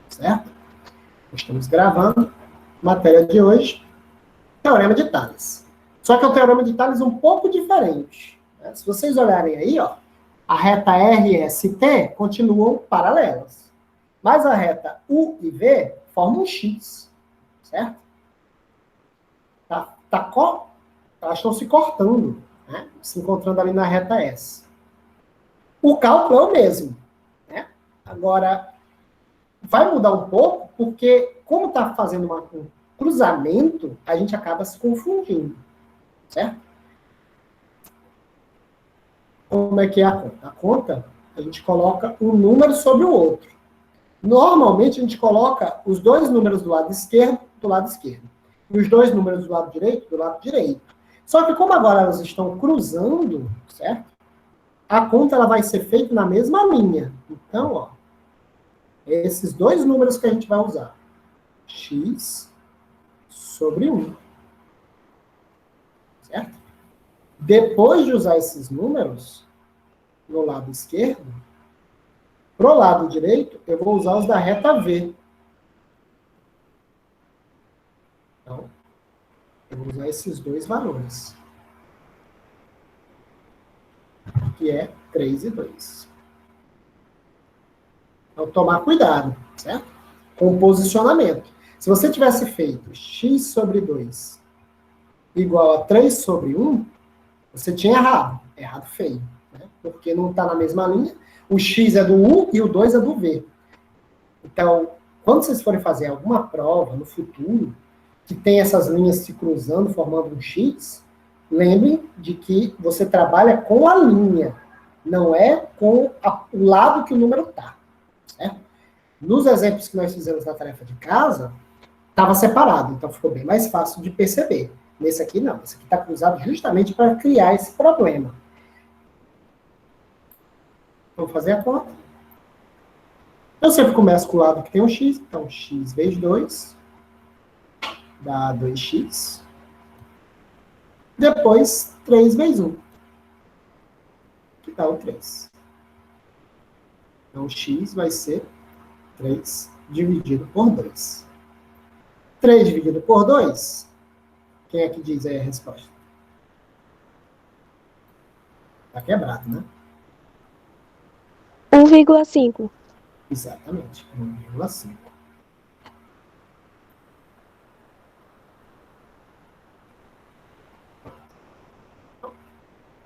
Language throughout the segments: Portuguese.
Certo? Estamos gravando matéria de hoje, Teorema de Tales. Só que é um Teorema de Tales um pouco diferente. Né? Se vocês olharem aí, ó, a reta R, S e T continuam paralelas. Mas a reta U e V formam um X. Certo? Elas estão se cortando, né? Se encontrando ali na reta S. O cálculo é o mesmo. Né? Agora, vai mudar um pouco, porque como está fazendo um cruzamento, a gente acaba se confundindo. Certo? Como é que é a conta? A conta, a gente coloca um número sobre o outro. Normalmente, a gente coloca os dois números do lado esquerdo, e os dois números do lado direito. Só que como agora elas estão cruzando, certo? A conta ela vai ser feita na mesma linha. Então, ó, esses dois números que a gente vai usar. X sobre 1. Certo? Depois de usar esses números, no lado esquerdo, pro lado direito, eu vou usar os da reta V. Então, eu vou usar esses dois valores. Que é 3 e 2. Então, tomar cuidado, certo? Com o posicionamento. Se você tivesse feito x sobre 2 igual a 3 sobre 1, você tinha errado. Errado feio. Né? Porque não está na mesma linha. O x é do U e o 2 é do V. Então, quando vocês forem fazer alguma prova no futuro, que tem essas linhas se cruzando, formando um X, lembrem de que você trabalha com a linha, não é com o lado que o número está. Certo? Nos exemplos que nós fizemos na tarefa de casa, estava separado, então ficou bem mais fácil de perceber. Nesse aqui, não. Esse aqui está cruzado justamente para criar esse problema. Vamos fazer a conta. Eu sempre começo com o lado que tem um x, então x vezes 2 dá 2x. Depois, 3 vezes 1, que dá o 3. Então, x vai ser 3 dividido por 2. 3 dividido por 2, quem é que diz aí a resposta? Está quebrado, né? 1,5. Exatamente, 1,5.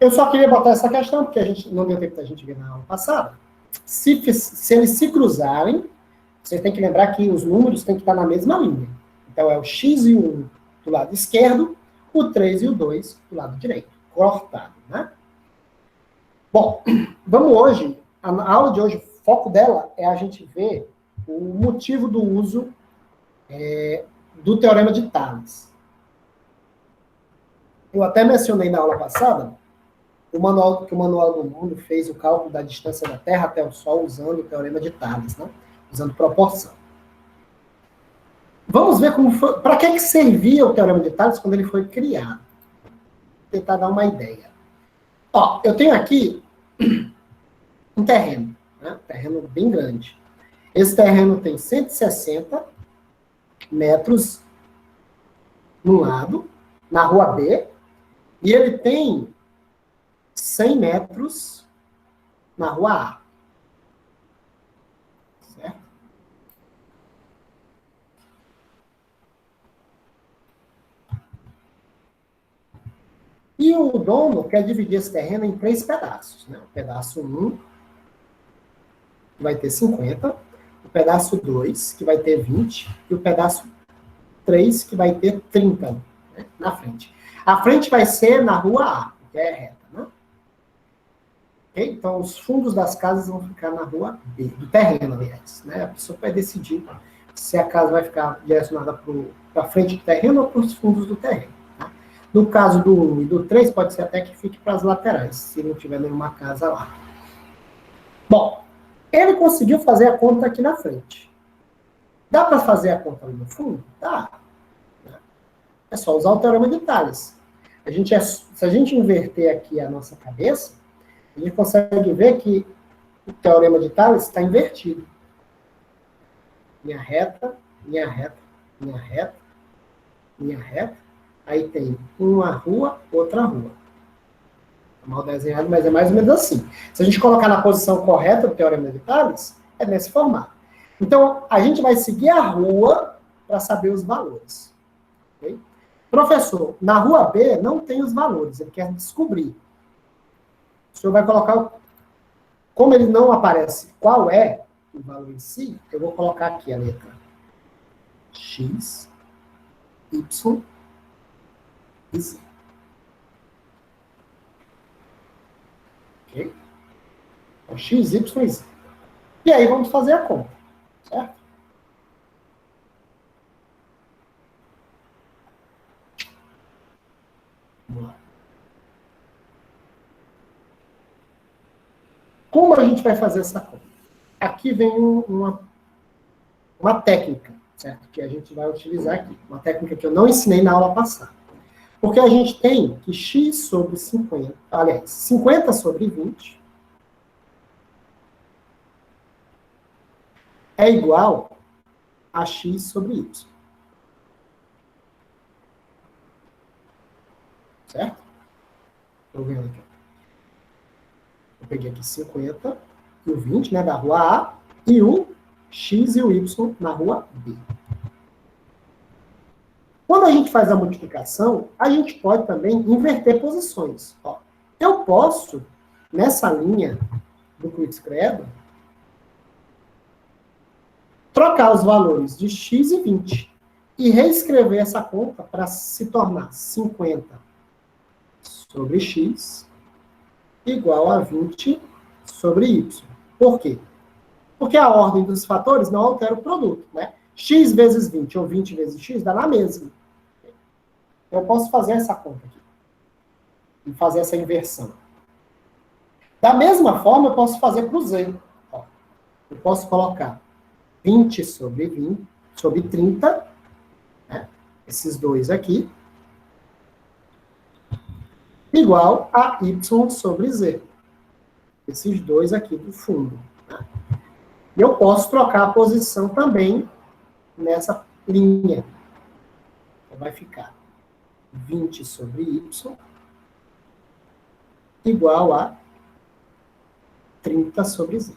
Eu só queria botar essa questão, porque a gente não deu tempo da gente ver na aula passada. Se eles se cruzarem, você tem que lembrar que os números têm que estar na mesma linha. Então, é o x e o 1 do lado esquerdo, o 3 e o 2 do lado direito. Cortado, né? Bom, vamos hoje, a aula de hoje, o foco dela é a gente ver o motivo do uso do Teorema de Tales. Eu até mencionei na aula passada que o Manual do Mundo fez o cálculo da distância da Terra até o Sol usando o Teorema de Tales, né? Usando proporção. Vamos ver para que servia o Teorema de Tales quando ele foi criado. Vou tentar dar uma ideia. Ó, eu tenho aqui um terreno, né? Um terreno bem grande. Esse terreno tem 160 metros no lado, na rua B, e ele tem 100 metros na rua A. Certo? E o dono quer dividir esse terreno em 3 pedaços. Né? O pedaço 1, que vai ter 50, o pedaço 2, que vai ter 20, e o pedaço 3, que vai ter 30, né? Na frente. A frente vai ser na rua A, que é reta. Né? Okay? Então, os fundos das casas vão ficar na rua B, do terreno, aliás. Né? A pessoa vai decidir se a casa vai ficar direcionada para a frente do terreno ou para os fundos do terreno. Tá? No caso do 1 e do 3, pode ser até que fique para as laterais, se não tiver nenhuma casa lá. Bom, ele conseguiu fazer a conta aqui na frente. Dá para fazer a conta ali no fundo? Dá. É só usar o Teorema de Tales. Se a gente inverter aqui a nossa cabeça, a gente consegue ver que o Teorema de Tales está invertido. linha reta, linha reta, linha reta, linha reta. Aí tem uma rua, outra rua. Mal desenhado, mas é mais ou menos assim. Se a gente colocar na posição correta do Teorema de Tales, é nesse formato. Então, a gente vai seguir a rua para saber os valores. Okay? Professor, na rua B não tem os valores, ele quer descobrir. O senhor vai colocar, como ele não aparece qual é o valor em si, eu vou colocar aqui a letra X, Y e Z. Ok? Então, X, Y e Z. E aí vamos fazer a conta, certo? Vamos lá. Como a gente vai fazer essa conta? Aqui vem uma técnica, certo? Que a gente vai utilizar aqui. Uma técnica que eu não ensinei na aula passada. Porque a gente tem que x sobre 50, aliás, 50 sobre 20 é igual a x sobre y. Certo? Estou vendo aqui. Eu peguei aqui 50 e o 20, né, da rua A, e o x e o y na rua B. Quando a gente faz a multiplicação, a gente pode também inverter posições. Ó, eu posso, nessa linha do Crux Credo, trocar os valores de x e 20 e reescrever essa conta para se tornar 50 sobre x igual a 20 sobre y. Por quê? Porque a ordem dos fatores não altera o produto, né? X vezes 20 ou 20 vezes x dá na mesma. Eu posso fazer essa conta aqui. E fazer essa inversão. Da mesma forma, eu posso fazer para o z. Ó, eu posso colocar 20 sobre 20, sobre 30, né? Esses dois aqui, igual a y sobre z. Esses dois aqui do fundo. Né? E eu posso trocar a posição também nessa linha. Então, vai ficar 20 sobre y igual a 30 sobre z.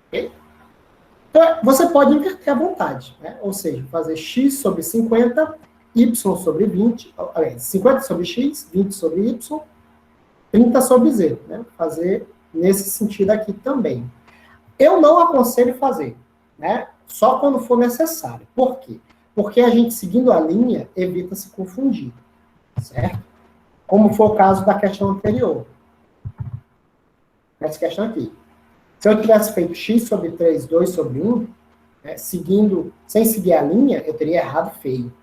Ok? Então, você pode inverter à vontade, né? Ou seja, fazer x sobre 50, y sobre 20, 50 sobre x, 20 sobre y, 30 sobre z. Né? Fazer nesse sentido aqui também. Eu não aconselho fazer, né? Só quando for necessário. Por quê? Porque a gente, seguindo a linha, evita se confundir, certo? Como foi o caso da questão anterior. Essa questão aqui. Se eu tivesse feito x sobre 3, 2 sobre 1, né, seguindo, sem seguir a linha, eu teria errado feio.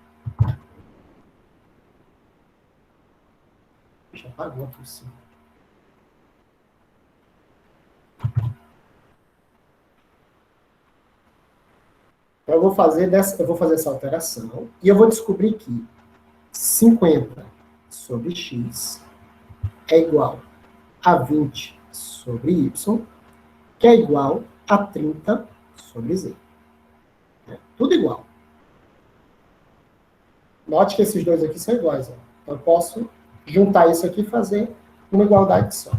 Já apagou aqui o sim. Então, eu vou fazer essa alteração e eu vou descobrir que 50 sobre x é igual a 20 sobre y, que é igual a 30 sobre z. Tudo igual. Note que esses dois aqui são iguais. Ó. Então, eu posso juntar isso aqui e fazer uma igualdade só.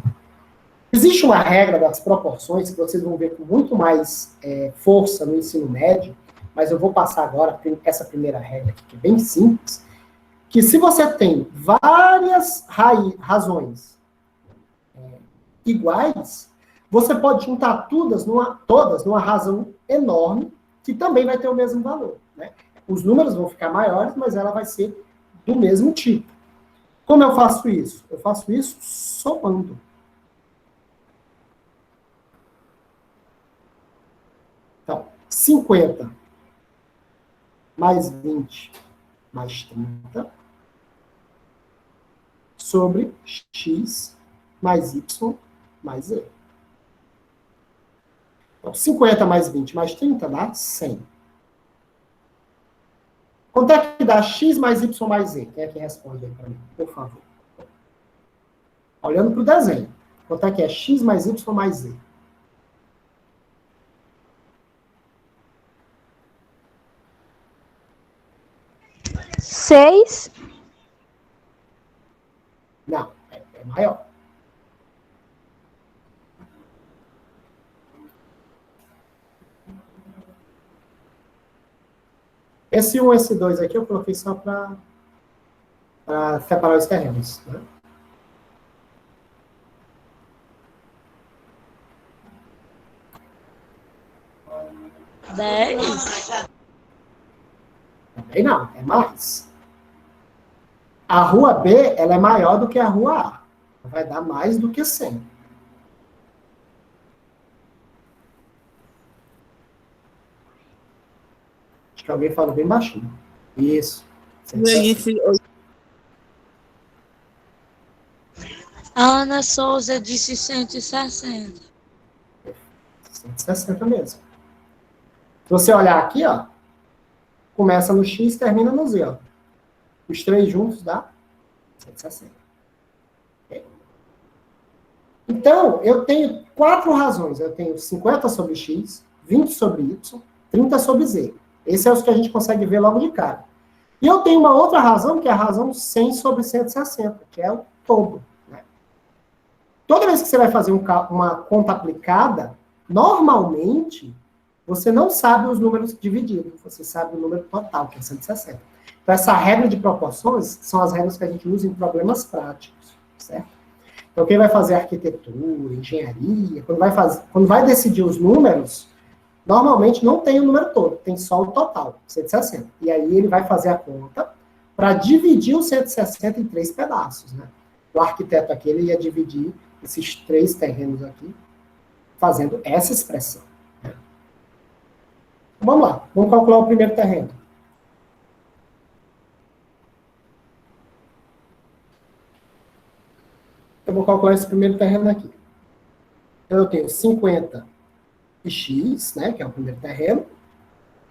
Existe uma regra das proporções que vocês vão ver com muito mais força no ensino médio, mas eu vou passar agora essa primeira regra aqui, que é bem simples, que se você tem várias razões iguais, você pode juntar todas numa razão enorme, que também vai ter o mesmo valor. Né? Os números vão ficar maiores, mas ela vai ser do mesmo tipo. Como eu faço isso? Eu faço isso somando. Então, 50 mais 20 mais 30 sobre x mais y mais z. Então, 50 mais 20 mais 30 dá 100. Quanto é que dá x mais y mais z? Quem é que responde aí para mim, por favor? Olhando para o desenho. Quanto é que é x mais y mais z? 6. Não, é maior. Esse 1 e esse 2 aqui eu coloquei só para separar os terrenos. Né? Também não, é mais. A rua B, ela é maior do que a rua A. Vai dar mais do que 100. Acho que alguém falou bem baixinho. Isso. A Ana Souza disse 160. 160 mesmo. Se você olhar aqui, ó, começa no X, termina no Z, ó. Os três juntos dá 160. Okay? Então, eu tenho 4 razões. Eu tenho 50 sobre X, 20 sobre Y, 30 sobre Z. Esse é os que a gente consegue ver logo de cara. E eu tenho uma outra razão, que é a razão 100 sobre 160, que é o todo. Né? Toda vez que você vai fazer uma conta aplicada, normalmente, você não sabe os números divididos, você sabe o número total, que é 160. Então, essa regra de proporções são as regras que a gente usa em problemas práticos, certo? Então, quem vai fazer arquitetura, engenharia, quando vai decidir os números, normalmente não tem o número todo, tem só o total, 160. E aí ele vai fazer a conta para dividir o 160 em 3 pedaços. Né? O arquiteto aqui ele ia dividir esses 3 terrenos aqui, fazendo essa expressão. Né? Então, vamos lá, vamos calcular o primeiro terreno. Eu vou calcular esse primeiro terreno aqui. Então, eu tenho 50 e x, né, que é o primeiro terreno.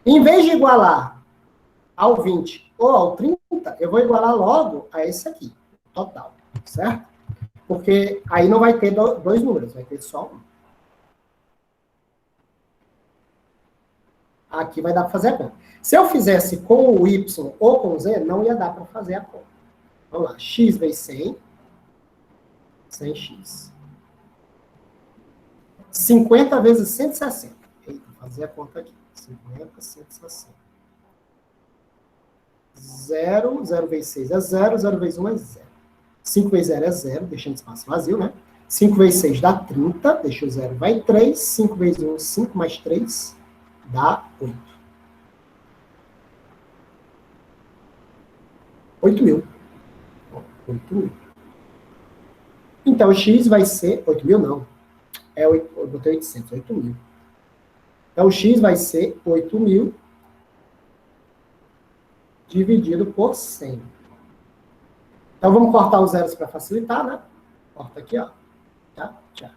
Em vez de igualar ao 20 ou ao 30, eu vou igualar logo a esse aqui, total, certo? Porque aí não vai ter dois números, vai ter só um. Aqui vai dar para fazer a conta. Se eu fizesse com o y ou com o z, não ia dar para fazer a conta. Vamos lá, x vezes 100, 100x. 50 vezes 160. Eita, vou fazer a conta aqui. 50, 160. 0, 0 vezes 6 é 0, 0 vezes 1 é 0. 5 vezes 0 é 0, deixando espaço vazio, né? 5 vezes 6 dá 30, deixa o 0, vai 3. 5 vezes 1, 5 mais 3, dá 8. 8 mil. 8 mil. Então, o x vai ser... 8 mil não. Eu botei 800, 8 mil. Então, o x vai ser 8 mil dividido por 100. Então, vamos cortar os zeros para facilitar, né? Corta aqui, ó. Tá? Tchau.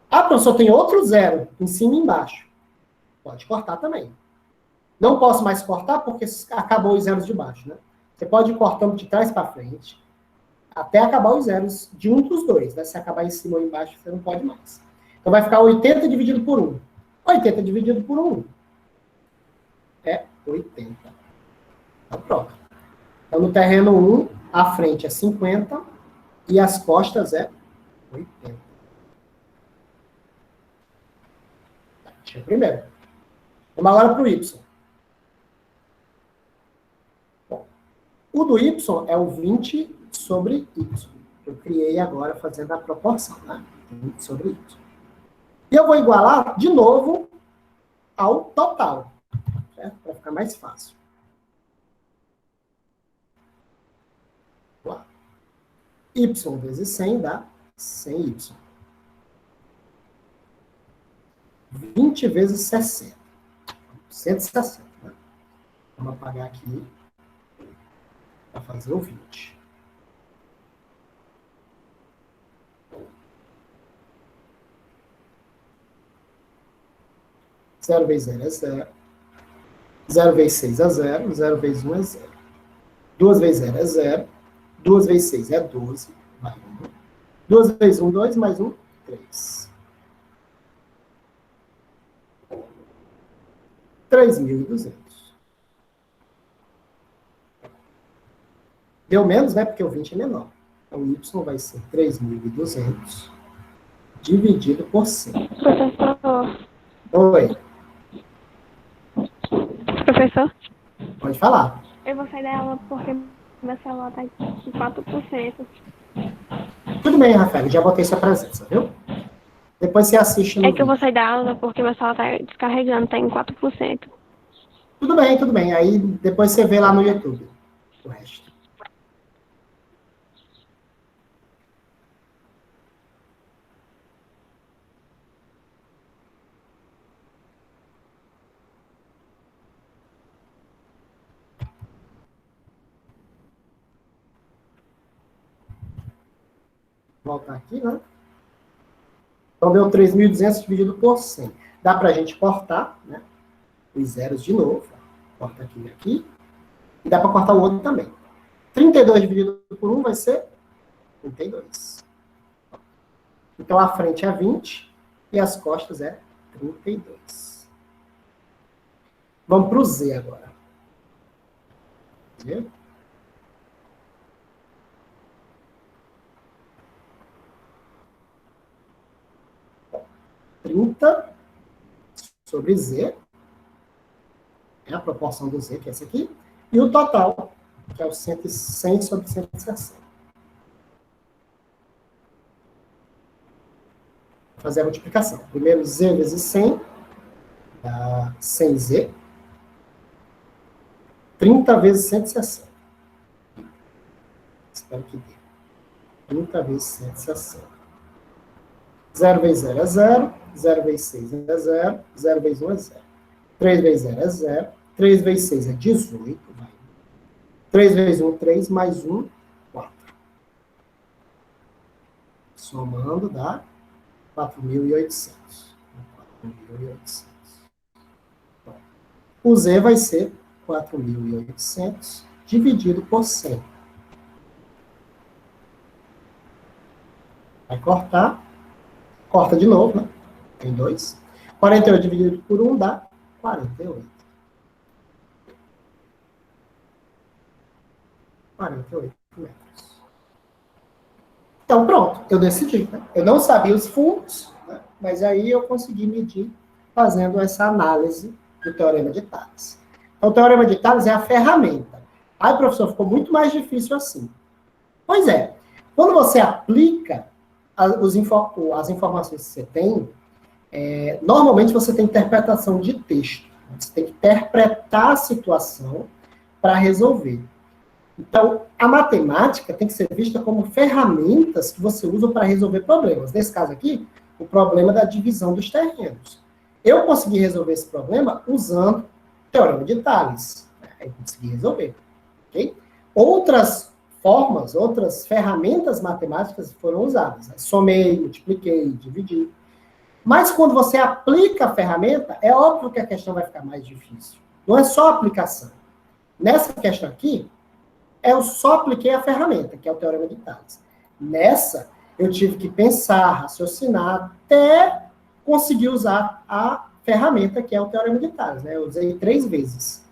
Ah, professor, tem outro zero em cima e embaixo. Pode cortar também. Não posso mais cortar porque acabou os zeros de baixo, né? Você pode ir cortando de trás para frente até acabar os zeros de um dos dois. Né? Se acabar em cima ou embaixo, você não pode mais. Então, vai ficar 80 dividido por 1. 80 dividido por 1 é 80. Então, pronto. Então, no terreno 1, a frente é 50 e as costas é 80. Tá, deixa eu primeiro. Vamos agora para o Y. Bom, o do Y é o 20 sobre Y. Eu criei agora fazendo a proporção, né? 20 sobre Y. E eu vou igualar de novo ao total, certo? Para ficar mais fácil. Vamos lá. Y vezes 100 dá 100Y. 20 vezes 60. 160. Né? Vamos apagar aqui para fazer o 20. Zero vezes 0 é 0. 0 vezes 6 é 0. 0 vezes 1 é 0. 2 vezes 0 é 0. 2 vezes 6 é 12. Vai 1. 2 vezes 1, 2. Mais 1, 3. 3.200. Deu menos, né? Porque o 20 é menor. Então, y vai ser 3.200 dividido por 100. Professor, Oi, professor, pode falar. eu vou sair da aula porque meu celular tá em 4%. Tudo bem, Rafael, já botei sua presença, viu? Depois você assiste É no que eu vou vídeo. sair da aula porque meu celular tá descarregando, tá em 4%. Tudo bem, tudo bem. Aí depois você vê lá no YouTube o resto. Voltar aqui, né? Então deu 3.200 dividido por 100. Dá para a gente cortar, né? Os zeros de novo. Corta aqui e aqui. E dá para cortar o outro também. 32 dividido por 1 vai ser 32. Então a frente é 20 e as costas é 32. Vamos para o Z agora. Z. Trinta sobre Z, é a proporção do Z, que é essa aqui, e o total, que é o 100 sobre 160. Vou fazer a multiplicação. Primeiro Z vezes 100, dá 100Z. 30 vezes 160. Espero que dê. 30 vezes 160. 0 vezes 0 é 0. 0 vezes 6 é 0. 0 vezes 1 é 0. 3 vezes 0 é 0. 3 vezes 6 é 18. Vai. 3 vezes 1, 3. Mais 1, 4. Somando dá 4.800. 4.800. O Z vai ser 4.800 dividido por 100. Vai cortar. Corta de novo, né? Tem 2. 48 dividido por 1 dá 48. 48 metros. Então, pronto, eu decidi. Né? Eu não sabia os fundos, né? Mas aí eu consegui medir fazendo essa análise do Teorema de Tales. Então, o Teorema de Tales é a ferramenta. Aí, professor, ficou muito mais difícil assim. Pois é. Quando você aplica as informações que você tem, normalmente você tem interpretação de texto. Você tem que interpretar a situação para resolver. Então, a matemática tem que ser vista como ferramentas que você usa para resolver problemas. Nesse caso aqui, o problema da divisão dos terrenos. Eu consegui resolver esse problema usando o Teorema de Tales. Eu consegui resolver. Okay? Outras formas, outras ferramentas matemáticas foram usadas. Né? Somei, multipliquei, dividi. Mas quando você aplica a ferramenta, é óbvio que a questão vai ficar mais difícil. Não é só a aplicação. Nessa questão aqui, eu só apliquei a ferramenta, que é o Teorema de Tales. Nessa, eu tive que pensar, raciocinar, até conseguir usar a ferramenta, que é o Teorema de Tales. Né? Eu usei 3 vezes.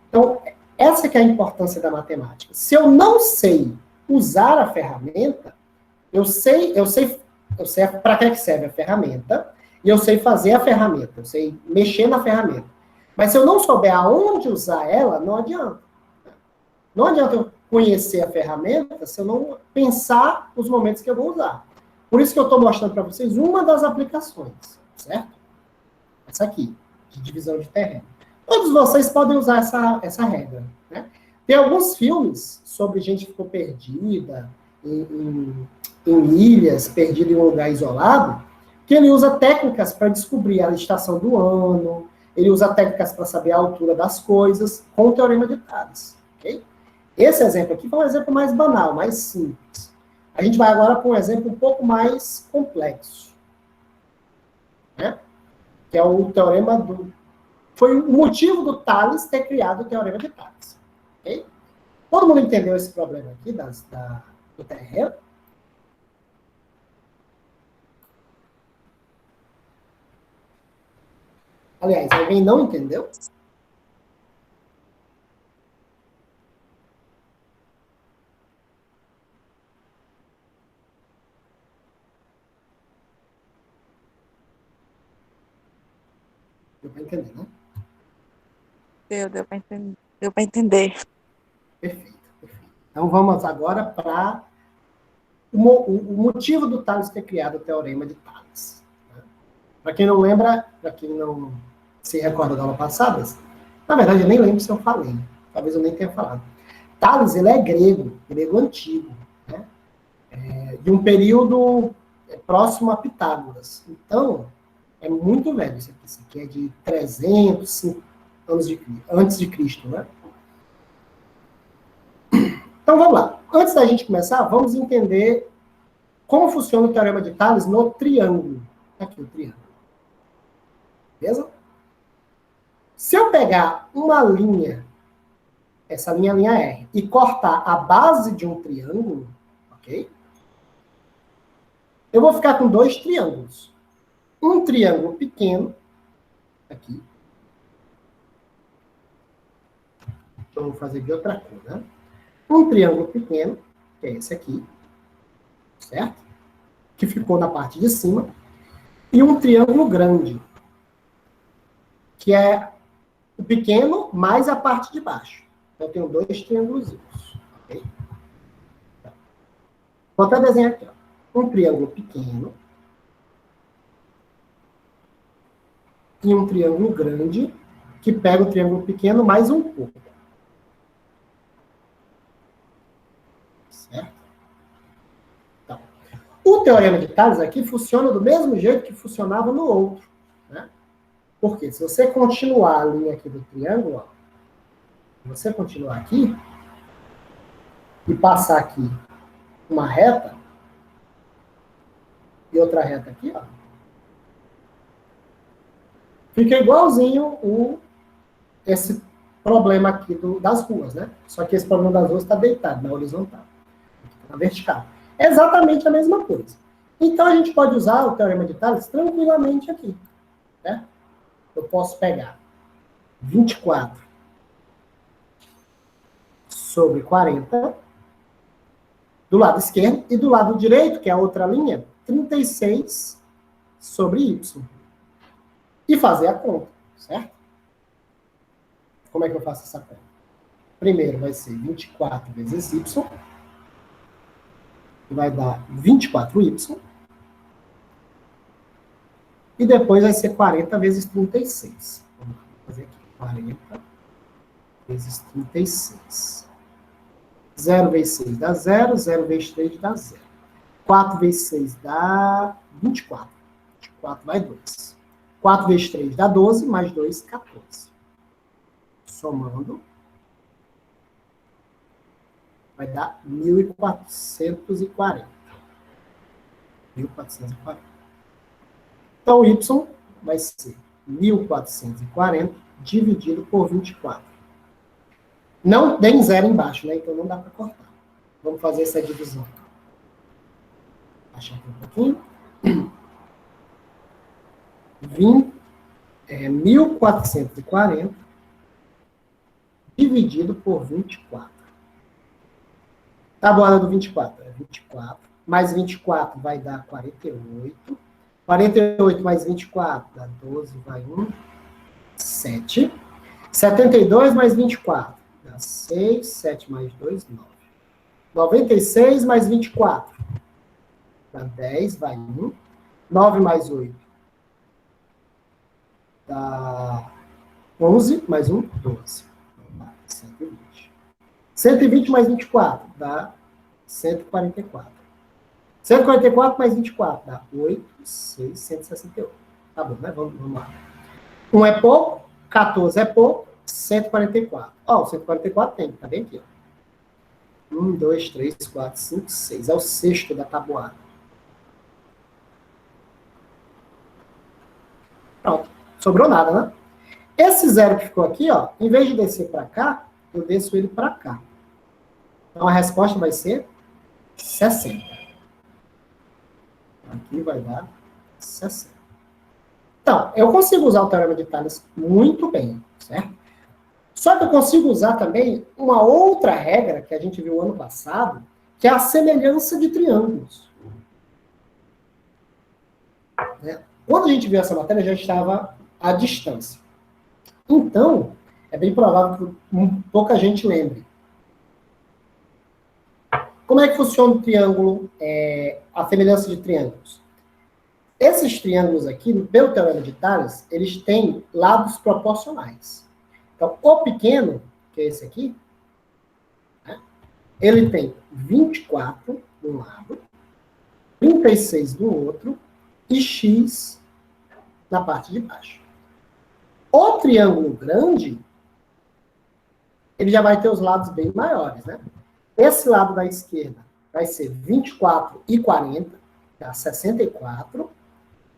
Então, essa que é a importância da matemática. Se eu não sei usar a ferramenta, eu sei para que serve a ferramenta, e eu sei fazer a ferramenta, eu sei mexer na ferramenta. Mas se eu não souber aonde usar ela, não adianta. Não adianta eu conhecer a ferramenta se eu não pensar os momentos que eu vou usar. Por isso que eu estou mostrando para vocês uma das aplicações, certo? Essa aqui, de divisão de terreno. Todos vocês podem usar essa regra. Né? Tem alguns filmes sobre gente que ficou perdida em ilhas, perdida em um lugar isolado, que ele usa técnicas para descobrir a estação do ano, ele usa técnicas para saber a altura das coisas, com o Teorema de Tales. Ok? Esse exemplo aqui foi um exemplo mais banal, mais simples. A gente vai agora para um exemplo um pouco mais complexo. Né? Que é o teorema do... Foi o motivo do Tales ter criado o Teorema de Tales. Okay? Todo mundo entendeu esse problema aqui do terreno? Aliás, alguém não entendeu? Deu para entender, né? Deu para entender. Deu para entender. Perfeito, perfeito. Então, vamos agora para o motivo do Tales ter criado o Teorema de Tales. Para quem não lembra, para quem não se recorda da aula passada, na verdade, eu nem lembro se eu falei. Talvez eu nem tenha falado. Tales, ele é grego antigo, né? De um período próximo a Pitágoras. Então, é muito velho isso aqui. Isso aqui é de 300 anos antes de Cristo, né? Então, vamos lá. Antes da gente começar, vamos entender como funciona o Teorema de Tales no triângulo. Aqui, o triângulo. Beleza? Se eu pegar uma linha, essa linha é a linha R, e cortar a base de um triângulo, ok? Eu vou ficar com dois triângulos. Um triângulo pequeno, aqui. Então, vou fazer de outra cor, né? Um triângulo pequeno, que é esse aqui, certo? Que ficou na parte de cima. E um triângulo grande, que é o pequeno mais a parte de baixo. Então, eu tenho dois triângulos. Okay? Vou até desenhar aqui. Ó. Um triângulo pequeno e um triângulo grande, que pega o triângulo pequeno mais um pouco. Certo? Então, o Teorema de Tales aqui funciona do mesmo jeito que funcionava no outro. Né? Porque se você continuar a linha aqui do triângulo, ó, você continuar aqui e passar aqui uma reta e outra reta aqui, ó, fica igualzinho esse problema aqui das ruas, né? Só que esse problema das ruas está deitado na horizontal, na vertical. É exatamente a mesma coisa. Então, a gente pode usar o Teorema de Tales tranquilamente aqui. Né? Eu posso pegar 24 sobre 40 do lado esquerdo e do lado direito, que é a outra linha, 36 sobre y. E fazer a conta, certo? Como é que eu faço essa conta? Primeiro vai ser 24 vezes y, que vai dar 24y. E depois vai ser 40 vezes 36. Vamos fazer aqui, 40 vezes 36. 0 vezes 6 dá 0, 0 vezes 3 dá 0. 4 vezes 6 dá 24. 24 vai 2. 4 vezes 3 dá 12, mais 2, 14. Somando, vai dar 1440. 1440. Então, o y vai ser 1440 dividido por 24. Não tem zero embaixo, né? Então não dá para cortar. Vamos fazer essa divisão. Baixar aqui um pouquinho. 1440 dividido por 24. Tabuada do 24 é 24. Mais 24 vai dar 48. 48 mais 24 dá 12, vai 1. 7. 72 mais 24 dá 6. 7 mais 2, 9. 96 mais 24 dá 10, vai 1. 9 mais 8 dá 11, mais 1, 12. 120. 120 mais 24 dá 144. 144 mais 24 dá 8, 6, 168. Tá bom, né? Vamos lá. 1 é pouco, 14 é pouco, 144. Ó, o 144 tem, tá bem aqui, ó. 1, 2, 3, 4, 5, 6. É o sexto da tabuada. Pronto. Sobrou nada, né? Esse zero que ficou aqui, ó, em vez de descer para cá, eu desço ele para cá. Então, a resposta vai ser 60. Aqui vai dar 60. Então, eu consigo usar o Teorema de Tales muito bem, certo? Só que eu consigo usar também uma outra regra que a gente viu ano passado, que é a semelhança de triângulos. Né? Quando a gente viu essa matéria, já estava a distância. Então, é bem provável que pouca gente lembre. Como é que funciona o triângulo, a semelhança de triângulos? Esses triângulos aqui, pelo teorema de Tales, eles têm lados proporcionais. Então, o pequeno, que é esse aqui, né, ele tem 24 de um lado, 36 do outro e x na parte de baixo. O triângulo grande, ele já vai ter os lados bem maiores, né? Esse lado da esquerda vai ser 24 e 40, dá 64.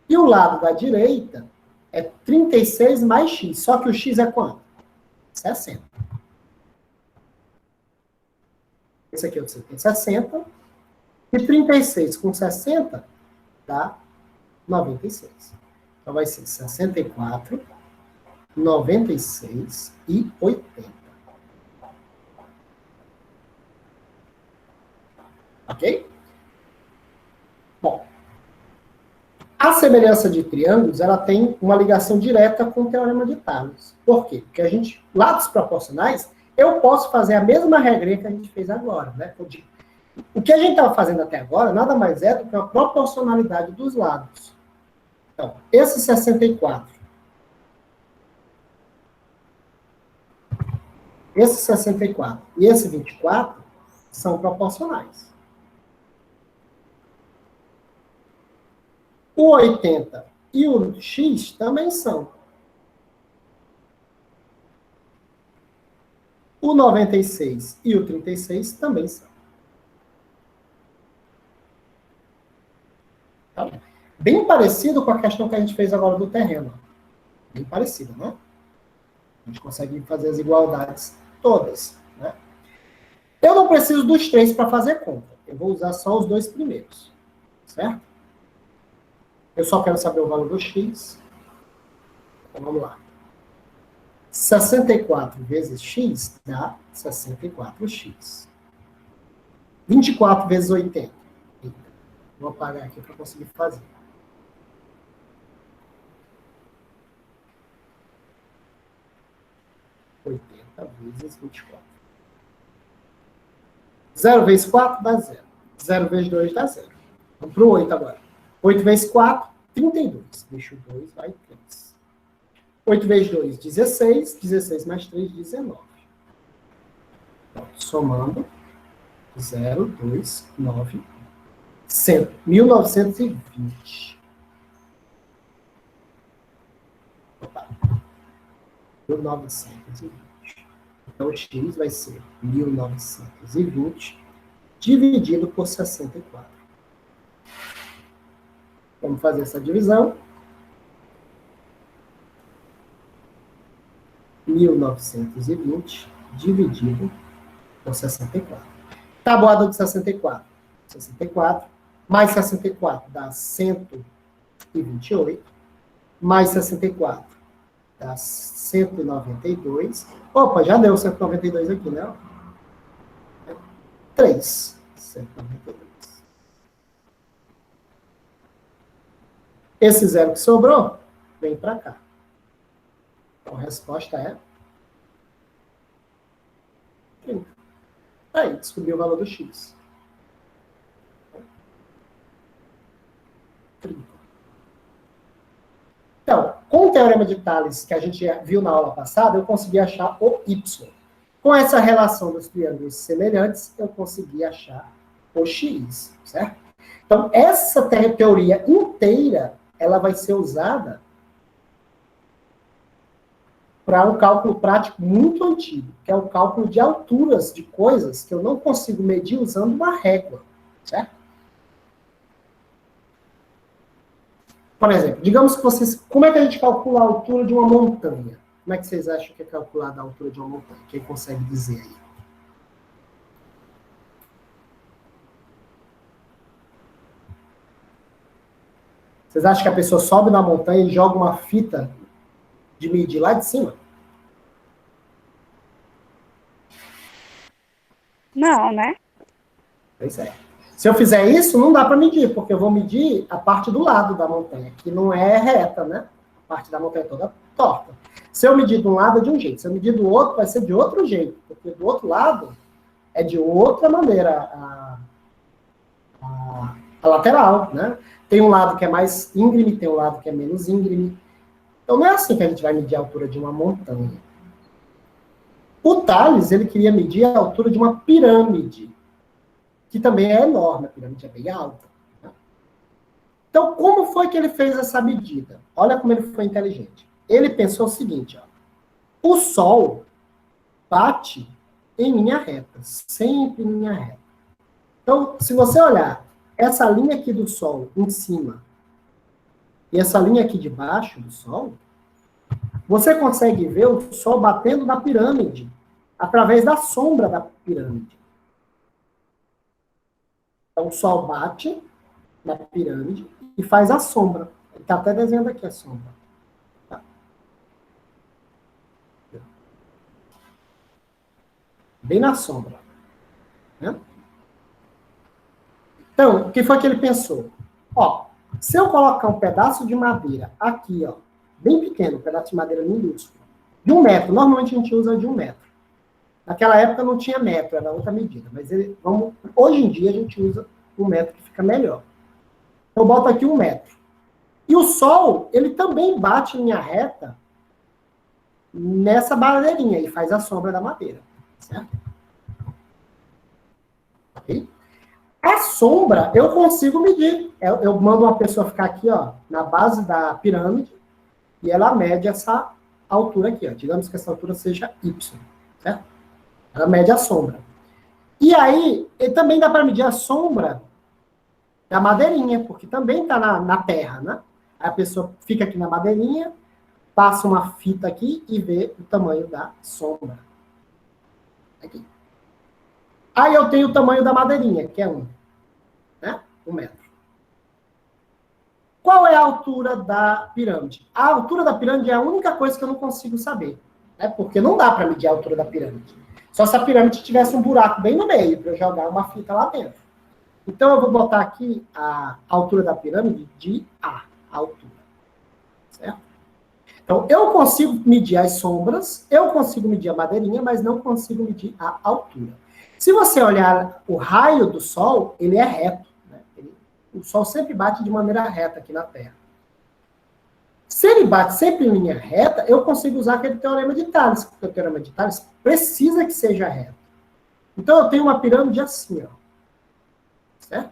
E o lado da direita é 36 mais x. Só que o x é quanto? 60. Esse aqui você tem 60. E 36 com 60 dá 96. Então vai ser 64, 96 e 80. Ok? Bom, a semelhança de triângulos, ela tem uma ligação direta com o teorema de Tales. Por quê? Porque lados proporcionais, eu posso fazer a mesma regrinha que a gente fez agora, né? O que a gente estava fazendo até agora, nada mais é do que a proporcionalidade dos lados. Então, esse 64, esse 64 e esse 24 são proporcionais. O 80 e o x também são. O 96 e o 36 também são. Tá? Bem parecido com a questão que a gente fez agora do terreno. Bem parecido, né? A gente consegue fazer as igualdades todas, né? Eu não preciso dos três para fazer conta. Eu vou usar só os dois primeiros. Certo? Eu só quero saber o valor do x. Então, vamos lá. 64 vezes x dá 64x. 24 vezes 80. Vou apagar aqui para conseguir fazer. 80 vezes 24. 0 vezes 4 dá 0. 0 vezes 2 dá 0. Vamos para o 8 agora. 8 vezes 4, 32. Deixa o 2, vai 3. 8 vezes 2, 16. 16 mais 3, 19. Então, somando, 0, 2, 9, 100. 1920. Opa. 1920. Então, o x vai ser 1920 dividido por 64. Vamos fazer essa divisão. 1920 dividido por 64. Tabuada de 64. 64 mais 64 dá 128. Mais 64 dá 192. Opa, já deu 192 aqui, né? 3. 192. Esse zero que sobrou, vem para cá. Então, a resposta é 30. Aí, descobri o valor do x. 30. Então, com o teorema de Tales, que a gente viu na aula passada, eu consegui achar o y. Com essa relação dos triângulos semelhantes, eu consegui achar o x, certo? Então, essa teoria inteira, ela vai ser usada para um cálculo prático muito antigo, que é o cálculo de alturas de coisas que eu não consigo medir usando uma régua, certo? Por exemplo, digamos que vocês... Como é que a gente calcula a altura de uma montanha? Como é que vocês acham que é calculada a altura de uma montanha? Quem consegue dizer aí? Vocês acham que a pessoa sobe na montanha e joga uma fita de medir lá de cima? Não, né? Pois é. Se eu fizer isso, não dá para medir, porque eu vou medir a parte do lado da montanha, que não é reta, né? parte da montanha toda torta. Se eu medir de um lado é de um jeito, se eu medir do outro vai ser de outro jeito, porque do outro lado é de outra maneira a lateral, né? Tem um lado que é mais íngreme, tem um lado que é menos íngreme. Então não é assim que a gente vai medir a altura de uma montanha. O Tales, ele queria medir a altura de uma pirâmide, que também é enorme, a pirâmide é bem alta. Né? Então, como foi que ele fez essa medida? Olha como ele foi inteligente. Ele pensou o seguinte, ó, o Sol bate em linha reta, sempre em linha reta. Então, se você olhar essa linha aqui do Sol em cima e essa linha aqui de baixo do Sol, você consegue ver o Sol batendo na pirâmide através da sombra da pirâmide. Então, o Sol bate na pirâmide e faz a sombra. Ele está até desenhando aqui a sombra. Tá? Bem na sombra. Né? Então, o que foi que ele pensou? Ó, se eu colocar um pedaço de madeira aqui, ó, bem pequeno, um pedaço de madeira minúsculo, de 1 metro, normalmente a gente usa de 1 metro. Naquela época não tinha metro, era outra medida, mas hoje em dia a gente usa 1 metro que fica melhor. Então, eu boto aqui 1 metro. E o Sol, ele também bate em linha reta nessa madeirinha e faz a sombra da madeira. Certo? Ok? A sombra, eu consigo medir. Eu mando uma pessoa ficar aqui, ó, na base da pirâmide, e ela mede essa altura aqui, ó. Digamos que essa altura seja Y, certo? Ela mede a sombra. E aí, também dá para medir a sombra da madeirinha, porque também está na terra, né? Aí a pessoa fica aqui na madeirinha, passa uma fita aqui e vê o tamanho da sombra. Aqui. Aí eu tenho o tamanho da madeirinha, que é 1. Né? 1 metro. Qual é a altura da pirâmide? A altura da pirâmide é a única coisa que eu não consigo saber. Né? Porque não dá para medir a altura da pirâmide. Só se a pirâmide tivesse um buraco bem no meio, para eu jogar uma fita lá dentro. Então eu vou botar aqui a altura da pirâmide de A, a altura. Certo? Então eu consigo medir as sombras, eu consigo medir a madeirinha, mas não consigo medir a altura. Se você olhar o raio do Sol, ele é reto. Né? O Sol sempre bate de maneira reta aqui na Terra. Se ele bate sempre em linha reta, eu consigo usar aquele teorema de Tales, porque o teorema de Tales precisa que seja reto. Então eu tenho uma pirâmide assim, ó. Certo?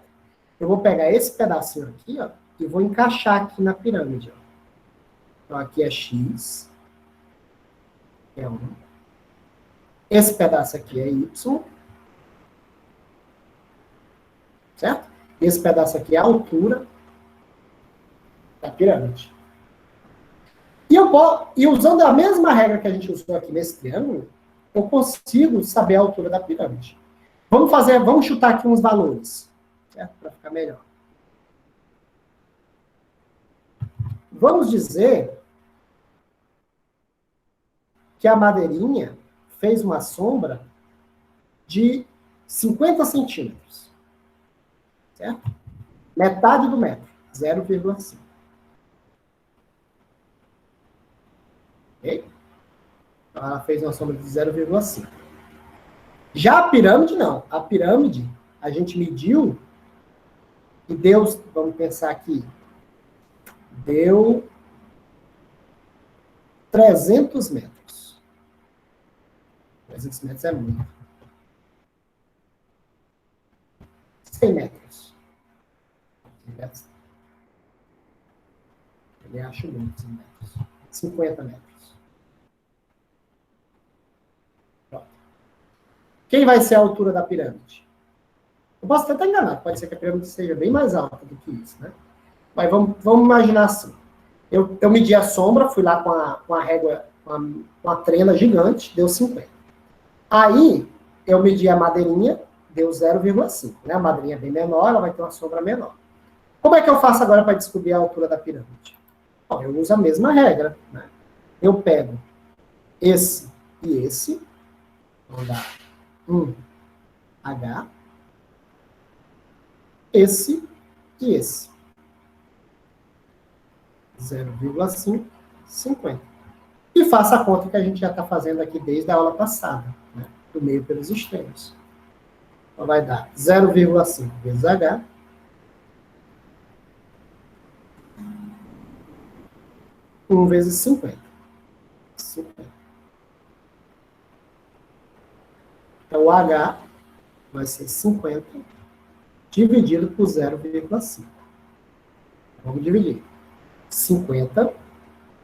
Eu vou pegar esse pedacinho aqui, ó, e vou encaixar aqui na pirâmide, ó. Então aqui é X, é 1. Esse pedaço aqui é Y. Certo? Esse pedaço aqui é a altura da pirâmide. E usando a mesma regra que a gente usou aqui nesse triângulo, eu consigo saber a altura da pirâmide. Vamos chutar aqui uns valores, certo? Para ficar melhor. Vamos dizer que a madeirinha fez uma sombra de 50 centímetros. Certo? Metade do metro, 0,5. Ok? Então, ela fez uma sombra de 0,5. Já a pirâmide, não. A pirâmide, a gente mediu e deu, vamos pensar aqui, deu 300 metros. 300 metros é muito. 100 metros. 100 metros. Eu acho muito 100 metros. 50 metros. Pronto. Quem vai ser a altura da pirâmide? Eu posso até estar enganado. Pode ser que a pirâmide seja bem mais alta do que isso, né? Mas vamos imaginar assim. Eu medi a sombra, fui lá com a régua, uma trena gigante, deu 50. Aí, eu medi a madeirinha, deu 0,5. Né? A madeirinha é bem menor, ela vai ter uma sombra menor. Como é que eu faço agora para descobrir a altura da pirâmide? Bom, eu uso a mesma regra. Né? Eu pego esse e esse, vou dar 1H, esse e esse. 0,5 50. E faça a conta que a gente já está fazendo aqui desde a aula passada, né? Do meio pelos extremos. Então, vai dar 0,5 vezes H. Vezes 50. 50. Então, o H vai ser 50 dividido por 0,5. Vamos dividir. 50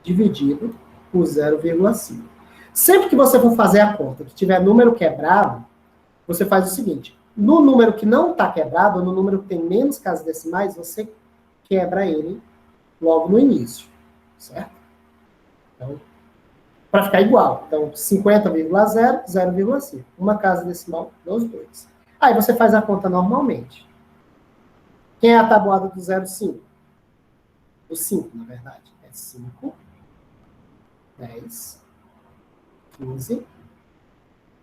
dividido por 0,5. Sempre que você for fazer a conta, que tiver número quebrado, você faz o seguinte. No número que não está quebrado, ou no número que tem menos casas decimais, você quebra ele logo no início. Certo? Então, para ficar igual. Então, 50,0, 0,5. Uma casa decimal dos dois. Aí você faz a conta normalmente. Quem é a tabuada do 0,5? Do 5, na verdade. É 5, 10, 15,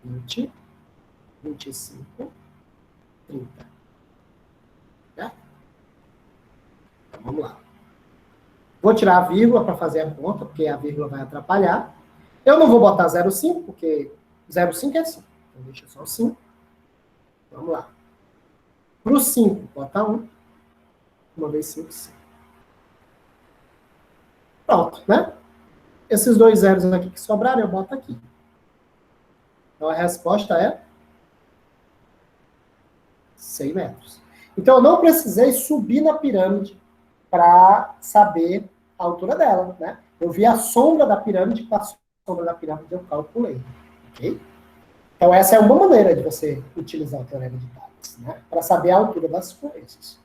20, 25, 30. Certo? Então, vamos lá. Vou tirar a vírgula para fazer a conta, porque a vírgula vai atrapalhar. Eu não vou botar 0,5, porque 0,5 é 5. Então, deixa só o 5. Vamos lá. Para o 5, bota 1. 1 vezes 5, 5. Pronto, né? Esses dois zeros aqui que sobraram, eu boto aqui. Então, a resposta é 100 metros. Então, eu não precisei subir na pirâmide para saber a altura dela, né? Eu vi a sombra da pirâmide, com a sombra da pirâmide eu calculei. Ok? Então, essa é uma maneira de você utilizar o teorema de Thales, né? Para saber a altura das coisas.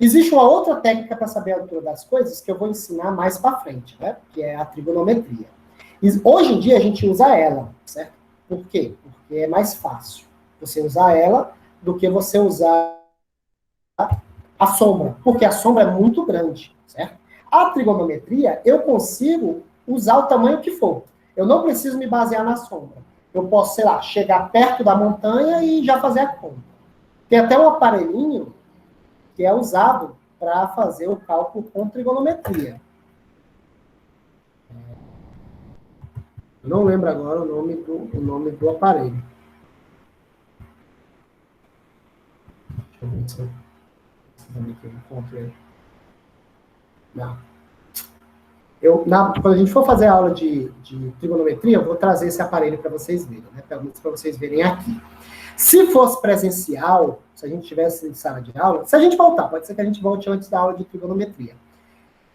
Existe uma outra técnica para saber a altura das coisas que eu vou ensinar mais para frente, né? Que é a trigonometria. Hoje em dia a gente usa ela, certo? Por quê? Porque é mais fácil você usar ela do que você usar a sombra, porque a sombra é muito grande, certo? A trigonometria, eu consigo usar o tamanho que for. Eu não preciso me basear na sombra. Eu posso, sei lá, chegar perto da montanha e já fazer a conta. Tem até um aparelhinho que é usado para fazer o cálculo com trigonometria. Eu não lembro agora o nome do aparelho. Deixa eu ver se eu encontro ele. Não. Quando a gente for fazer a aula de trigonometria, eu vou trazer esse aparelho para vocês verem, né? Pelo menos para vocês verem aqui. Se fosse presencial, se a gente tivesse em sala de aula, se a gente voltar, pode ser que a gente volte antes da aula de trigonometria,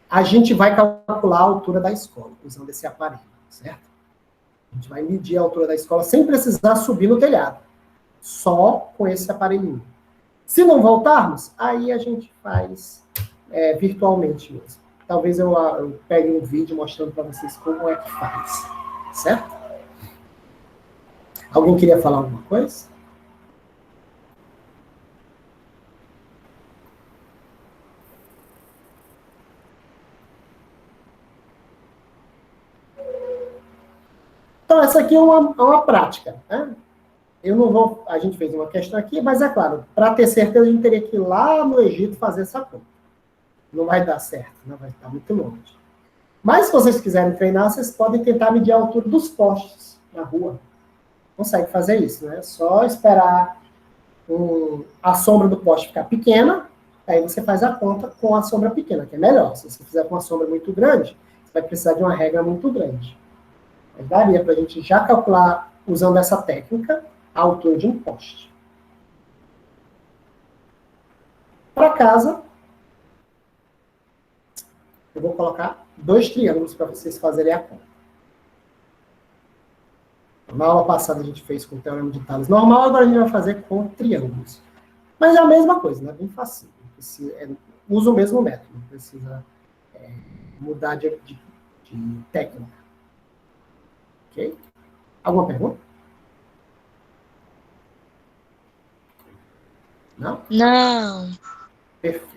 a gente vai calcular a altura da escola, usando esse aparelho, certo? A gente vai medir a altura da escola sem precisar subir no telhado, só com esse aparelhinho. Se não voltarmos, aí a gente faz virtualmente mesmo. Talvez eu pegue um vídeo mostrando para vocês como é que faz, certo? Alguém queria falar alguma coisa? Então, essa aqui é uma prática, né? Eu não vou... A gente fez uma questão aqui, mas é claro, para ter certeza, a gente teria que ir lá no Egito fazer essa conta. Não vai dar certo, né? Vai estar muito longe. Mas, se vocês quiserem treinar, vocês podem tentar medir a altura dos postes na rua. Consegue fazer isso, né? É só esperar a sombra do poste ficar pequena, aí você faz a conta com a sombra pequena, que é melhor. Se você fizer com uma sombra muito grande, você vai precisar de uma regra muito grande. Mas daria para a gente já calcular, usando essa técnica, a altura de um poste. Para casa, eu vou colocar 2 triângulos para vocês fazerem a conta. Na aula passada a gente fez com o teorema de Thales normal, agora a gente vai fazer com triângulos. Mas é a mesma coisa, né? Bem fácil. Usa o mesmo método, não precisa mudar de técnica. Ok? Alguma pergunta? Não? Não. Perfeito.